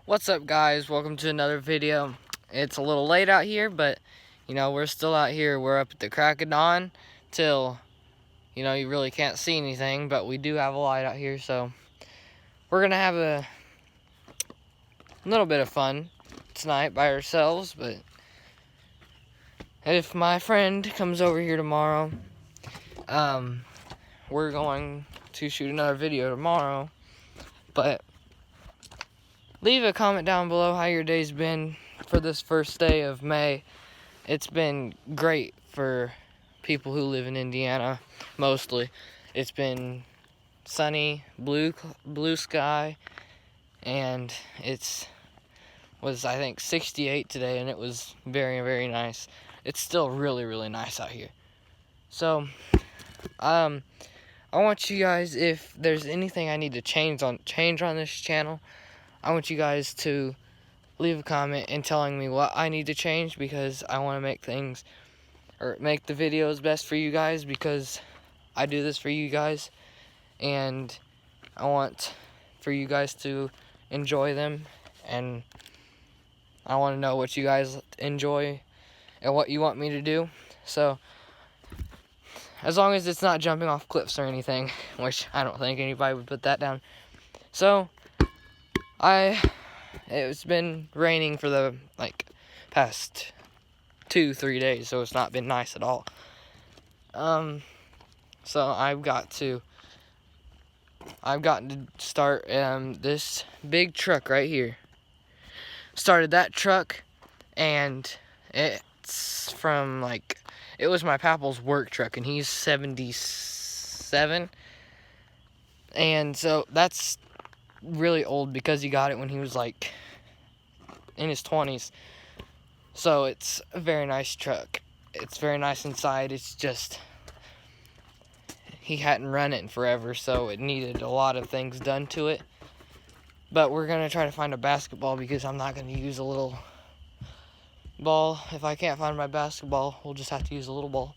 What's up, guys? Welcome to another video. It's a little late out here, but we're still out here. We're up at the crack of dawn till you really can't see anything, but we do have a light out here, so we're gonna have a little bit of fun tonight by ourselves. But if my friend comes over here tomorrow, we're going to shoot another video tomorrow. But leave a comment down below how your day's been for this first day of May. It's been great for people who live in Indiana, mostly. It's been sunny, blue sky, and was I think 68 today, and it was very, very nice. It's still really, really nice out here. So, I want you guys, if there's anything I need to change on this channel, I want you guys to leave a comment and telling me what I need to change, because I want to make the videos best for you guys, because I do this for you guys, and I want for you guys to enjoy them, and I want to know what you guys enjoy and what you want me to do. So, as long as it's not jumping off cliffs or anything, which I don't think anybody would put that down. So, it's been raining for the past 2-3 days, so it's not been nice at all. So I've gotten to start this big truck right here. Started that truck, and it's from it was my papa's work truck, and he's 77, and so that's really old because he got it when he was in his 20s. So it's a very nice truck. It's very nice inside. It's just he hadn't run it in forever, so it needed a lot of things done to it. But we're gonna try to find a basketball, because I'm not gonna use a little ball. If I can't find my basketball, we'll just have to use a little ball.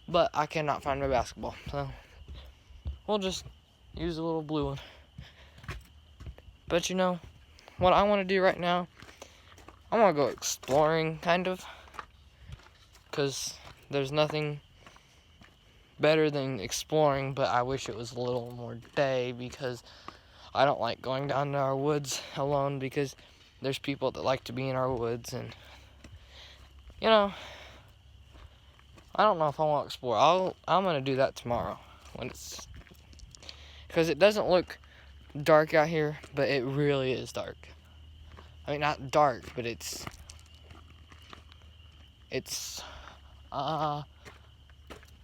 But I cannot find my basketball, so we'll just use a little blue one. But what I want to do right now, I want to go exploring, kind of, because there's nothing better than exploring, but I wish it was a little more day, because I don't like going down to our woods alone, because there's people that like to be in our woods, and I don't know if I want to explore. I'm going to do that tomorrow, because it doesn't look dark out here, but it really is dark. I mean, not dark, but it's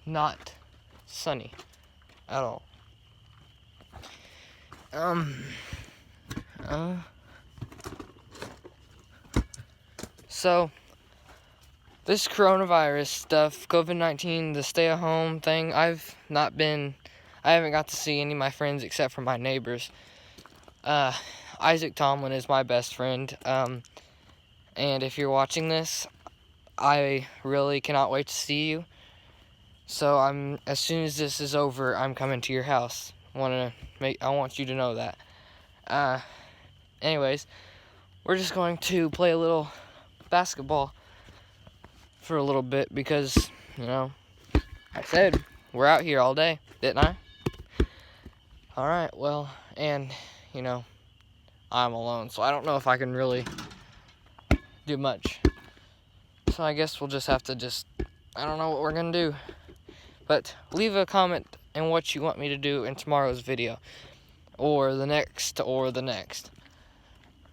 not sunny at all. So this coronavirus stuff, COVID-19, the stay-at-home thing, I haven't got to see any of my friends except for my neighbors. Isaac Tomlin is my best friend, and if you're watching this, I really cannot wait to see you. So as soon as this is over, I'm coming to your house. I want you to know that. Anyways, we're just going to play a little basketball for a little bit, because I said we're out here all day, didn't I? Alright, well, and I'm alone, so I don't know if I can really do much. So I guess we'll just have to I don't know what we're gonna do. But leave a comment on what you want me to do in tomorrow's video, or the next.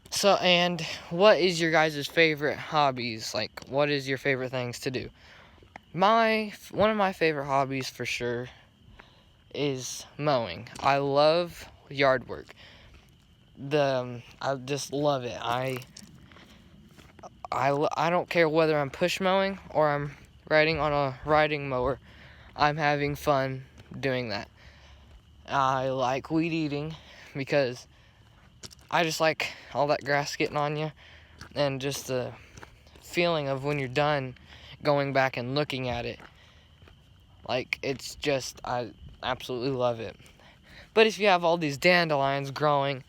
So, and what is your guys' favorite hobbies? What is your favorite things to do? One of my favorite hobbies for sure is mowing. I love yard work. I just love it. I don't care whether I'm push mowing or I'm riding on a riding mower. I'm having fun doing that. I like weed eating, because I just like all that grass getting on you, and just the feeling of when you're done going back and looking at it. I absolutely love it. But if you have all these dandelions growing,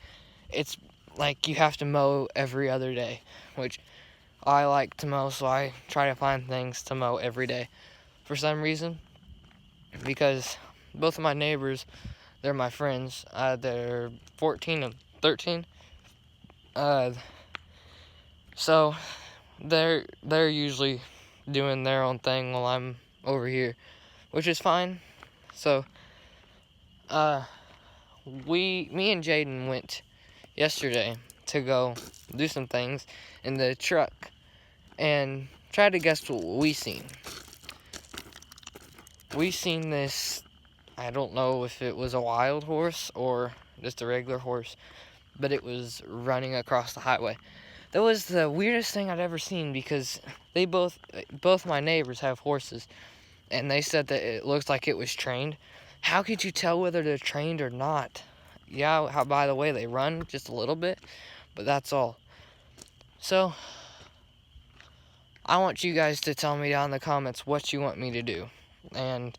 it's like you have to mow every other day, which I like to mow, so I try to find things to mow every day for some reason, because both of my neighbors, they're my friends. They're 14 and 13. So they're usually doing their own thing while I'm over here, which is fine. So me and Jaden went yesterday to go do some things in the truck, and try to guess what we seen. We seen this, I don't know if it was a wild horse or just a regular horse, but it was running across the highway. That was the weirdest thing I'd ever seen, because they both my neighbors have horses, and they said that it looks like it was trained. How could you tell whether they're trained or not? Yeah, how, by the way, they run just a little bit, but that's all. So I want you guys to tell me down in the comments what you want me to do, and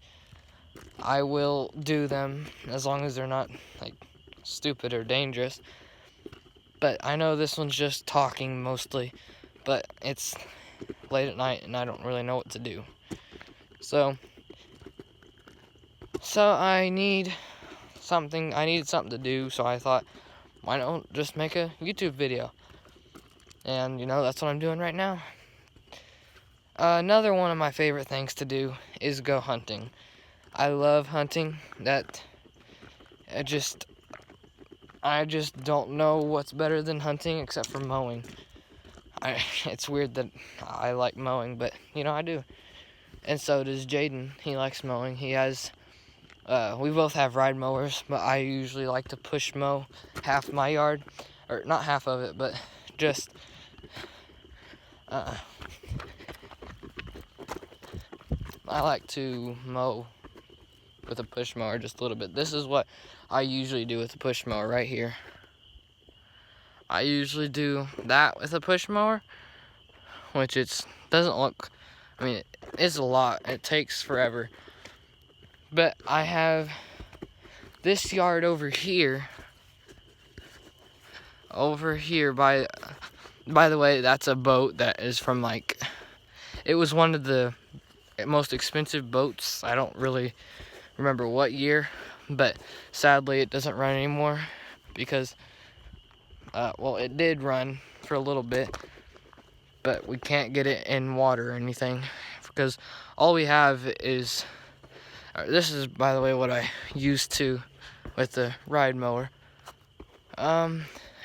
I will do them as long as they're not like stupid or dangerous. But I know this one's just talking mostly, but it's late at night and I don't really know what to do. So I needed something to do, so I thought, why not just make a YouTube video? And you know, that's what I'm doing right now. Another one of my favorite things to do is go hunting. I love hunting. I just don't know what's better than hunting except for mowing. It's weird that I like mowing, but you know, I do. And so does Jaden. He likes mowing. He has, we both have ride mowers, but I usually like to push mow half my yard, or not half of it, but just, I like to mow with a push mower just a little bit. This is what I usually do with a push mower right here. I usually do that with a push mower, which doesn't look, I mean, it's a lot. It takes forever. But I have this yard over here by the way, that's a boat that is from like, it was one of the most expensive boats. I don't really remember what year, but sadly it doesn't run anymore because, well, it did run for a little bit, but we can't get it in water or anything because all we have is, this is, by the way, what I used to with the ride mower.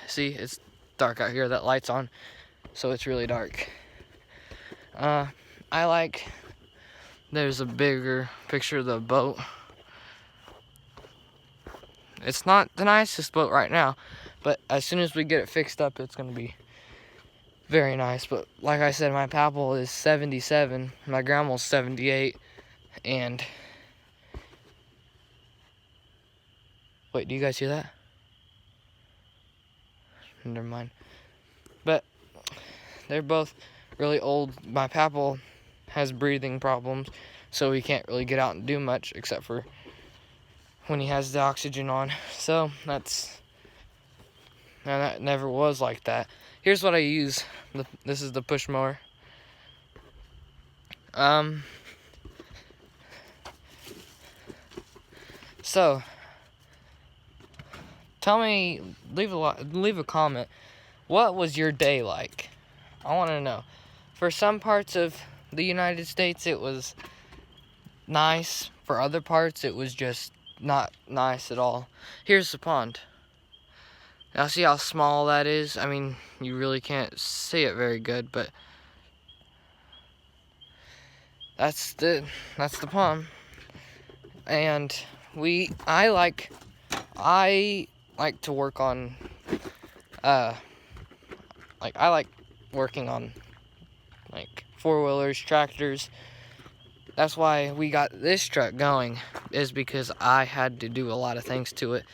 See, it's dark out here, that light's on, so it's really dark. There's a bigger picture of the boat. It's not the nicest boat right now, but as soon as we get it fixed up, it's gonna be very nice. But like I said, my Papal is 77, my grandma's 78, and wait, do you guys hear that? Never mind. But they're both really old. My Papal has breathing problems, so he can't really get out and do much except for when he has the oxygen on. So that never was like that. Here's what I use. This is the push mower. So tell me, leave a comment. What was your day like? I want to know. For some parts of the United States, it was nice. For other parts, it was just not nice at all. Here's the pond. Now see how small that is? I mean, you really can't see it very good, but that's the pond. And I like to work on, I like working on like 4-wheelers, tractors. That's why we got this truck going, is because I had to do a lot of things to it,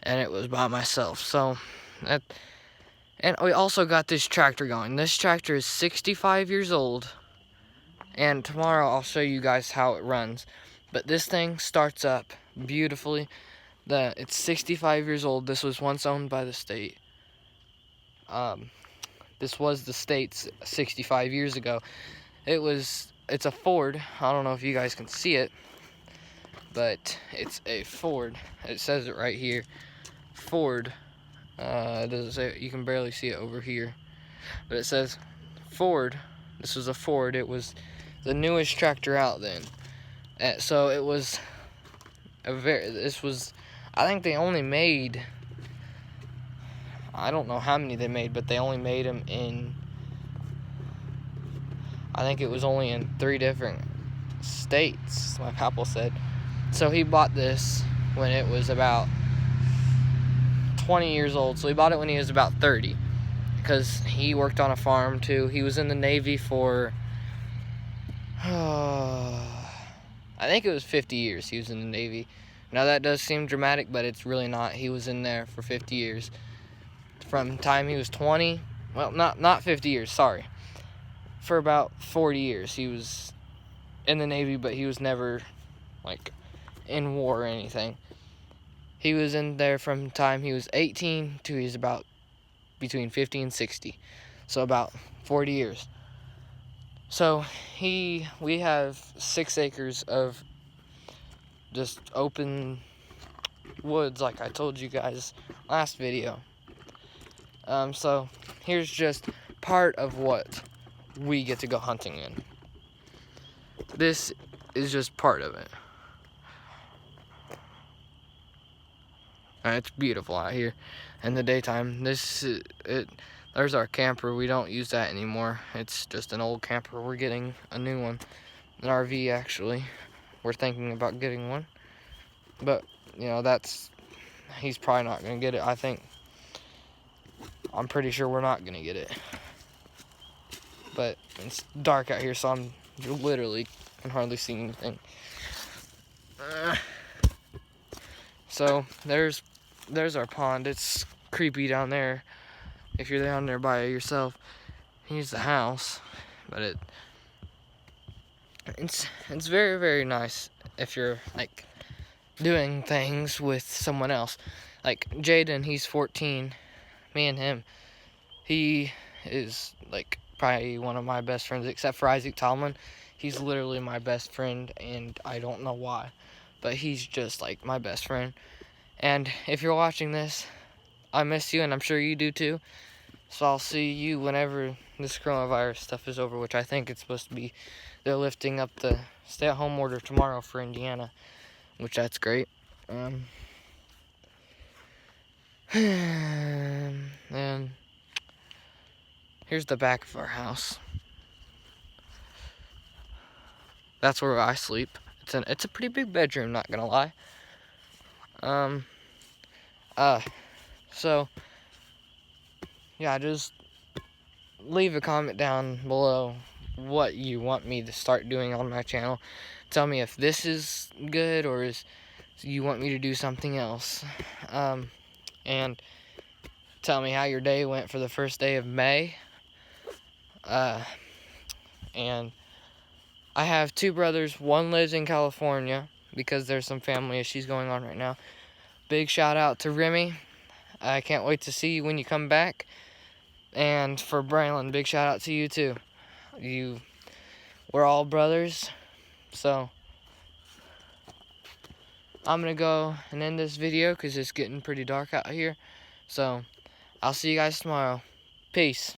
and it was by myself. So and we also got this tractor going. This tractor is 65 years old, and tomorrow I'll show you guys how it runs. But this thing starts up beautifully. It's 65 years old. This was once owned by the state. This was the States 65 years ago. It's a Ford. I don't know if you guys can see it, but it's a Ford. It says it right here, Ford. It doesn't say, you can barely see it over here, but it says Ford. This was a Ford. It was the newest tractor out then. So it was I think they only made, I don't know how many they made, but they only made them in, I think it was only in 3 different states, my papa said. So he bought this when it was about 20 years old. So he bought it when he was about 30, because he worked on a farm too. He was in the Navy for, I think it was 50 years he was in the Navy. Now that does seem dramatic, but it's really not. He was in there for 50 years. From the time he was 20, well, not 50 years, sorry. For about 40 years he was in the Navy, but he was never, like, in war or anything. He was in there from the time he was 18 to he's about between 50 and 60. So about 40 years. So we have 6 acres of just open woods, like I told you guys last video. So here's just part of what we get to go hunting in. This is just part of it. It's beautiful out here in the daytime. There's our camper. We don't use that anymore. It's just an old camper. We're getting a new one, an RV actually. We're thinking about getting one, but you know, he's probably not gonna get it. I'm pretty sure we're not gonna get it. But it's dark out here, so I'm literally can hardly see anything. So there's our pond. It's creepy down there if you're down there by yourself. Here's the house, but it's very, very nice if you're like doing things with someone else. Like Jaden, he's 14. Me and him, he is like probably one of my best friends, except for Isaac Tallman. He's literally my best friend, and I don't know why, but he's just like my best friend. And if you're watching this, I miss you, and I'm sure you do too. So I'll see you whenever this coronavirus stuff is over, which I think it's supposed to be. They're lifting up the stay-at-home order tomorrow for Indiana, which that's great. And here's the back of our house. That's where I sleep. It's a pretty big bedroom, not gonna lie. So yeah, just leave a comment down below what you want me to start doing on my channel. Tell me if this is good or you want me to do something else. And tell me how your day went for the first day of May. And I have 2 brothers. One lives in California because there's some family issues going on right now. Big shout out to Remy. I can't wait to see you when you come back. And for Braylon, big shout out to you too. We're all brothers. So I'm gonna go and end this video because it's getting pretty dark out here. So I'll see you guys tomorrow. Peace.